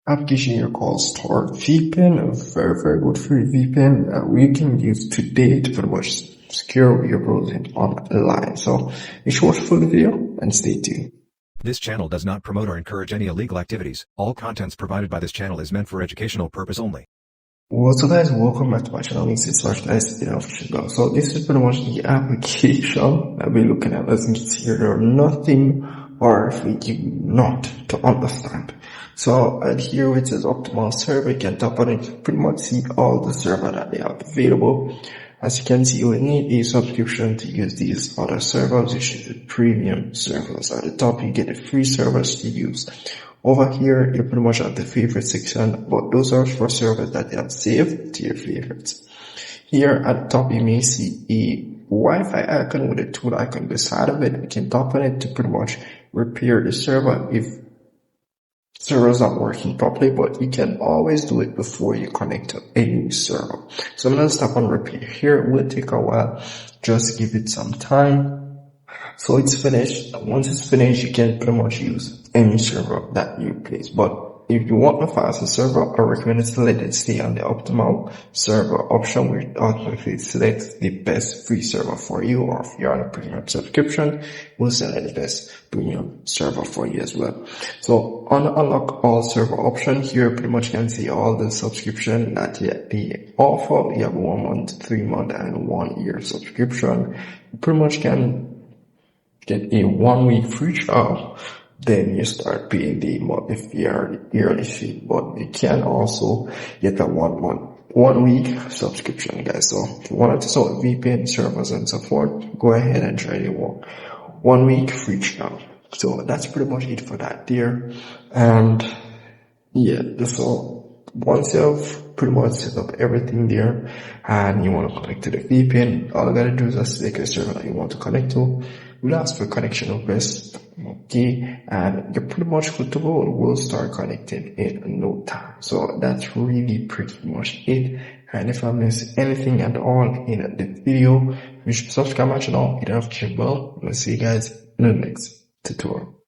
application here called Star VPN, a very good free VPN that we can use today to pretty much secure your browsing online. So make sure to watch the full video and stay tuned. This channel does not promote or encourage any illegal activities. All contents provided by this channel is meant for educational purpose only. What's up guys, welcome back to my channel. So this is pretty much the application that we're looking at. As you can see here, there are nothing hard for you not to understand. So here it says optimal server, you can tap on it to pretty much see all the server that they have available. As you can see, you will need a subscription to use these other servers, which is the premium servers. At the top, you get the free servers to use. Over here, you pretty much have the favorite section, but those are for servers that you have saved to your favorites. Here at the top, you may see a Wi-Fi icon with a tool icon beside of it. You can tap on it to pretty much repair the server if server's not working properly, but you can always do it before you connect to a new server. So I'm going to stop on repair here. It will take a while. Just give it some time. So it's finished. Once it's finished, you can pretty much use any server that you place. But if you want a faster server, I recommend to let it stay on the optimal server option, where it automatically selects the best free server for you, or if you're on a premium subscription, we'll select the best premium server for you as well. So on the unlock all server option here, pretty much can see all the subscription that they offer. You have 1 month, 3 month, and 1 year subscription. You pretty much can get a 1 week free trial. Then you start paying the yearly fee, but you can also get a 1 week subscription, guys. So if you wanted to sort VPN servers and so forth, go ahead and try the 1 week free trial. So that's pretty much it for that there. And yeah, so once you've pretty much set up everything there and you want to connect to the VPN, all you gotta do is just select a server that you want to connect to. We'll ask for connection request, okay, and you're pretty much good to go. We'll start connecting in no time. So that's really pretty much it. And if I miss anything at all in the video, you should subscribe to my channel, hit the notification bell. We'll see you guys in the next tutorial.